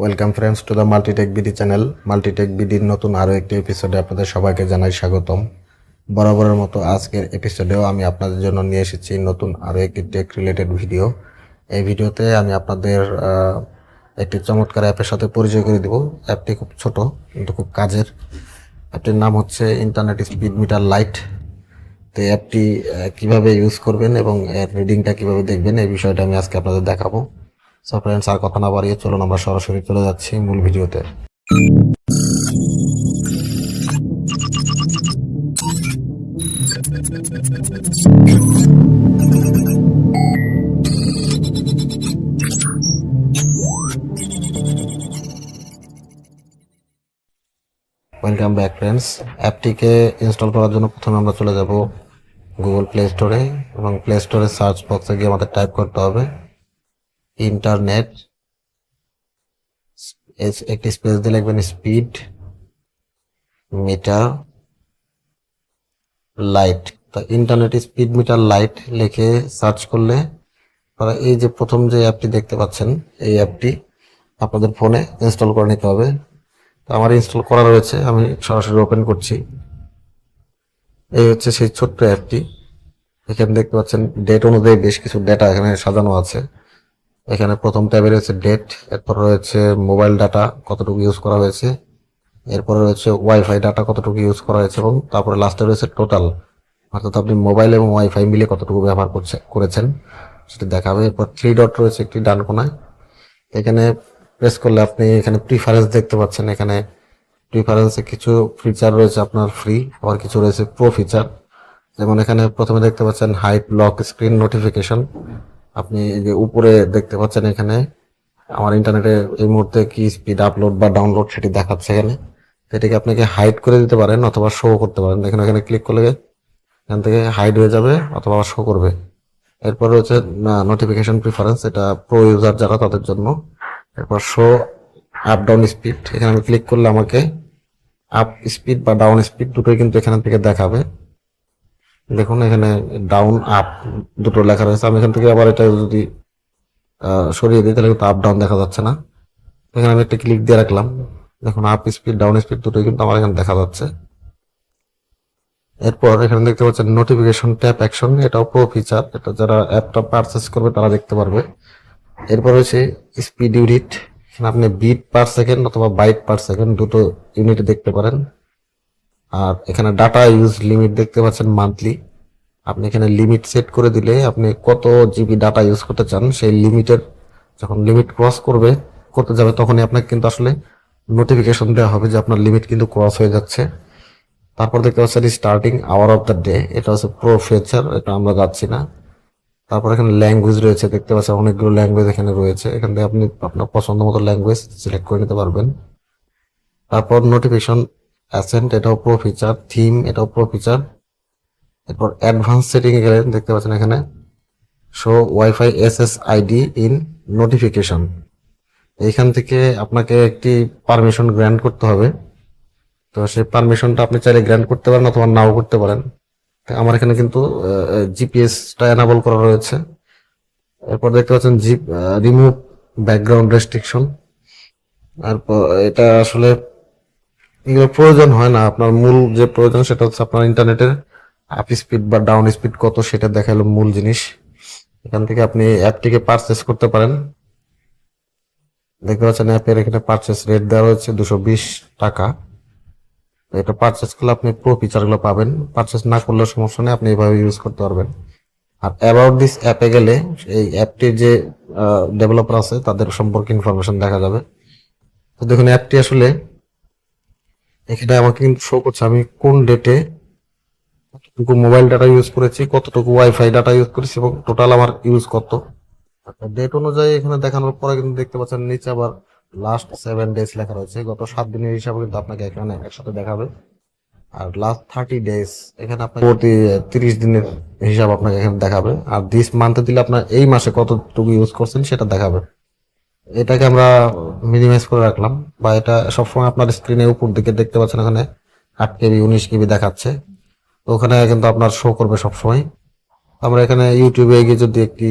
Welcome friends to the Multitech BD channel. Multitech বিডির নতুন আরও একটি এপিসোডে আপনাদের সবাইকে জানাই স্বাগতম। বরাবরের মতো আজকের এপিসোডেও আমি আপনাদের জন্য নিয়ে এসেছি নতুন আরও একটি টেক রিলেটেড ভিডিও। এই ভিডিওতে আমি আপনাদের একটি চমৎকার অ্যাপের সাথে পরিচয় করে দেব। অ্যাপটি খুব ছোট কিন্তু খুব কাজের। অ্যাপটির নাম হচ্ছে ইন্টারনেট স্পিড মিটার লাইট। তো এই অ্যাপটি কীভাবে ইউজ করবেন এবং এর রিডিংটা কীভাবে দেখবেন এই বিষয়টা আমি আজকে আপনাদের দেখাবো। সো ফ্রেন্ডস, আর কথা না বাড়িয়ে চলুন আমরা সরাসরি চলে যাচ্ছি মূল ভিডিওতে। Welcome back friends. অ্যাপটিকে ইনস্টল করার জন্য প্রথমে আমরা চলে যাব গুগল প্লে স্টোরে এবং প্লে স্টোরে সার্চ বক্সে গিয়ে আমাদের টাইপ করতে হবে ইন্টারনেট, একটি স্পেস দিয়ে লিখবেন স্পিড মিটার লাইট। তো ইন্টারনেট স্পিড মিটার লাইট লিখে সার্চ করলে এই যে প্রথম যে অ্যাপটি দেখতে পাচ্ছেন এই অ্যাপটি আপনাদের ফোনে ইনস্টল করে নিতে হবে। তো আমার ইনস্টল করা রয়েছে, আমি সরাসরি ওপেন করছি। এই হচ্ছে সেই ছোট্ট অ্যাপটি। এখানে দেখতে পাচ্ছেন ডেট অনুযায়ী বেশ কিছু ডেটা এখানে সাজানো আছে। এখানে প্রথম ট্যাবে রয়েছে ডেট, এরপর রয়েছে মোবাইল ডাটা কতটুকু ইউজ করা হয়েছে, এরপরে রয়েছে ওয়াইফাই ডাটা কতটুকু ইউজ করা হয়েছে এবং তারপরে লাস্টে রয়েছে টোটাল, অর্থাৎ আপনি মোবাইল এবং ওয়াইফাই মিলে কতটুকু ব্যবহার করেছেন সেটা দেখাবে। এরপর 3 ডট রয়েছে একটি ডান কোনায়, এখানে প্রেস করলে আপনি এখানে প্রিফারেন্স দেখতে পাচ্ছেন। এখানে প্রিফারেন্সে কিছু ফিচার রয়েছে আপনার ফ্রি, আবার কিছু রয়েছে প্রো ফিচার। যেমন এখানে প্রথমে দেখতে পাচ্ছেন হাইট লক স্ক্রিন নোটিফিকেশন। আপনি এই যে উপরে দেখতে পাচ্ছেন এখানে আমার ইন্টারনেটে এই মুহূর্তে কি স্পিড আপলোড বা ডাউনলোড সেটি দেখাচ্ছে। এখানে এটাকে আপনাকে হাইড করে দিতে পারেন অথবা শো করতে পারেন। দেখুন এখানে ক্লিক করলে এখান থেকে হাইড হয়ে যাবে অথবা শো করবে। এরপর রয়েছে নোটিফিকেশন প্রিফারেন্স, এটা প্রো ইউজার যারা তাদের জন্য। এরপর শো আপ ডাউন স্পিড, এখানে আমি ক্লিক করলে আমাকে আপ স্পিড বা ডাউন স্পিড দুটোই কিন্তু এখান থেকে দেখাবে। দেখুন এখানে ডাউন আপ দুটো লেখা রয়েছে। আমি এখান থেকে আবার এটা যদি সরিয়ে দিই তাহলে কিন্তু আপ ডাউন দেখা যাচ্ছে না। এখানে আমি একটা ক্লিক দিয়ে রাখলাম, দেখুন আপ স্পিড ডাউন স্পিড দুটোই কিন্তু আমার এখানে দেখা যাচ্ছে। এরপর এখানে দেখতে পাচ্ছেন নোটিফিকেশন ট্যাপ অ্যাকশন, এটাও প্রো ফিচার, এটা যারা অ্যাপটা পারচেস করবে তারা দেখতে পারবে। এরপর হচ্ছে স্পিড ইউনিট, এখানে আপনি বিট পার সেকেন্ড অথবা বাইট পার সেকেন্ড দুটো ইউনিট দেখতে পারেন। আর এখানে ডাটা ইউজ লিমিট দেখতে পাচ্ছেন মান্থলি। আপনি এখানে লিমিট সেট করে দিলে আপনি কত জিবি ডাটা ইউজ করতে চান সেই লিমিটের যখন লিমিট ক্রস করতে যাবে তখনই আপনাকে কিন্তু আসলে নোটিফিকেশন দেওয়া হবে যে আপনার লিমিট কিন্তু ক্রস হয়ে যাচ্ছে। তারপর দেখতে পাচ্ছেন starting hour of the day, এটা হচ্ছে প্রো ফিচার, এটা আমরা যাচ্ছি না। তারপর এখানে ল্যাঙ্গুয়েজ রয়েছে, দেখতে পাচ্ছেন অনেকগুলো ল্যাঙ্গুয়েজ এখানে রয়েছে। এখান থেকে আপনি আপনার পছন্দ মতো ল্যাঙ্গুয়েজ সিলেক্ট করে নিতে পারবেন। তারপর নোটিফিকেশন অ্যাসেন্ট, এটাও প্রো ফিচার, থিম এটাও প্রো ফিচার। এরপর অ্যাডভান্স সেটিং এ গেলে দেখতে পাচ্ছেন এখানে show wifi SSID in notification. এইখান থেকে আপনাকে একটি পারমিশন গ্র্যান্ট করতে হবে। তো সেই পারমিশনটা আপনি চাইলে গ্র্যান্ট করতে পারেন অথবা নাও করতে পারেন। আমার এখানে কিন্তু জিপিএসটা এনাবল করা রয়েছে। এরপর দেখতে পাচ্ছেন রিমুভ ব্যাকগ্রাউন্ড রেস্ট্রিকশন। তারপর এটা আসলে এগুলো প্রয়োজন হয় না, আপনার মূল যে প্রয়োজন সেটা হচ্ছে আপনার ইন্টারনেটের আপ স্পিড বা ডাউন স্পিড কত সেটা দেখালো মূল জিনিস। এখান থেকে আপনি অ্যাপটিকে পারচেস করতে পারেন। দেখতে পাচ্ছেন অ্যাপের এখানে পারচেস রেট দেওয়া হচ্ছে 220 টাকা। এটা পারচেস করলে আপনি প্রো ফিচারগুলো পাবেন, পারচেস না করলেও সমস্যা নেই, আপনি এইভাবে ইউজ করতে পারবেন। আর অ্যাবাউট দিস অ্যাপে গেলে এই অ্যাপটির যে ডেভেলপার আছে তাদের সম্পর্কে ইনফরমেশন দেখা যাবে। তো দেখুন অ্যাপটি আসলে এখানে আমাকে কিন্তু শো করছে আমি কোন ডেটে কতটুকু মোবাইল ডাটা ইউজ করেছি, কতটুকু ওয়াইফাই ডাটা ইউজ করেছি এবং টোটাল আমার ইউজ কত। ডেট অনুযায়ী এখানে দেখানোর পরে কিন্তু দেখতে পাচ্ছেন নিচে আবার লাস্ট 7 ডেজ লেখা রয়েছে, গত 7 দিনের হিসাবে কিন্তু আপনাকে এখানে একসাথে দেখাবে। আর লাস্ট 30 ডেজ এখানে আপনাকে প্রতি 30 দিনের হিসাব আপনাকে এখানে দেখাবে। আর দিস মান্থে দিলে আপনার এই মাসে কতটুকু ইউজ করছেন সেটা দেখাবে। এটাকে আমরা মিনিমাইজ করে রাখলাম, বা এটা সবসময় আপনার স্ক্রিনে উপর দিকে দেখতে পাচ্ছেন এখানে 8 কেবি 19 কেবি দেখাচ্ছে, তো ওখানে কিন্তু আপনার শো করবে সবসময়। আমরা এখানে ইউটিউবে গিয়ে যদি একটি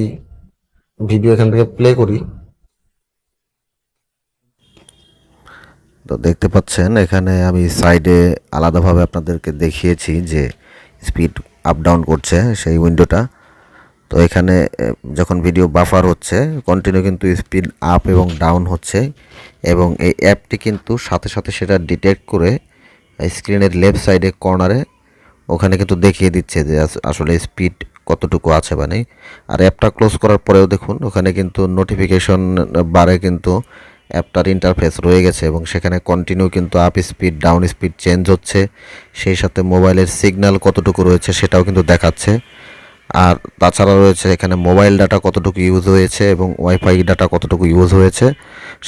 ভিডিও এখান থেকে প্লে করি, তো দেখতে পাচ্ছেন এখানে আমি সাইডে আলাদাভাবে আপনাদেরকে দেখিয়েছি যে স্পিড আপ ডাউন করছে সেই উইন্ডোটা। তো এখানে যখন ভিডিও বাফার হচ্ছে কন্টিনিউ কিন্তু স্পিড আপ এবং ডাউন হচ্ছে, এবং এই অ্যাপটি কিন্তু সাথে সাথে সেটা ডিটেক্ট করে স্ক্রিনের লেফট সাইডে কর্নারে ওখানে কিন্তু দেখিয়ে দিচ্ছে যে আসলে স্পিড কতটুকু আছে বা নেই। আর অ্যাপটা ক্লোজ করার পরেও দেখুন ওখানে কিন্তু নোটিফিকেশন বারে কিন্তু অ্যাপটার ইন্টারফেস রয়ে গেছে, এবং সেখানে কন্টিনিউ কিন্তু up speed down speed change হচ্ছে, সেই সাথে মোবাইলের সিগন্যাল কতটুকু রয়েছে সেটাও কিন্তু দেখাচ্ছে। আর তাছাড়া রয়েছে এখানে মোবাইল ডাটা কতটুকু ইউজ হয়েছে এবং ওয়াইফাই ডাটা কতটুকু ইউজ হয়েছে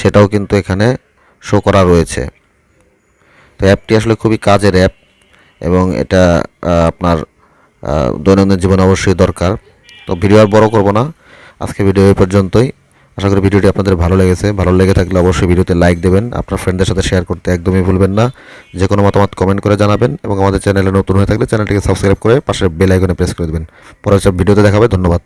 সেটাও কিন্তু এখানে শো করা রয়েছে। তো অ্যাপটি আসলে খুবই কাজের অ্যাপ, এবং এটা আপনার দৈনন্দিন জীবনে অবশ্যই দরকার। তো ভিডিও আর বড় করব না, আজকে ভিডিও এই পর্যন্তই। আশা করি ভিডিওটি আপনাদের ভালো লেগেছে। ভালো লেগে থাকলে অবশ্যই ভিডিওতে লাইক দেবেন, আপনার ফ্রেন্ডদের সাথে শেয়ার করতে একদমই ভুলবেন না। যে কোনো মতামত কমেন্ট করে জানাবেন, এবং আমাদের চ্যানেলে নতুন হয়ে থাকলে চ্যানেলটিকে সাবস্ক্রাইব করে পাশের বেল আইকনে প্রেস করে দেবেন। পরের সব ভিডিওতে দেখা হবে। ধন্যবাদ।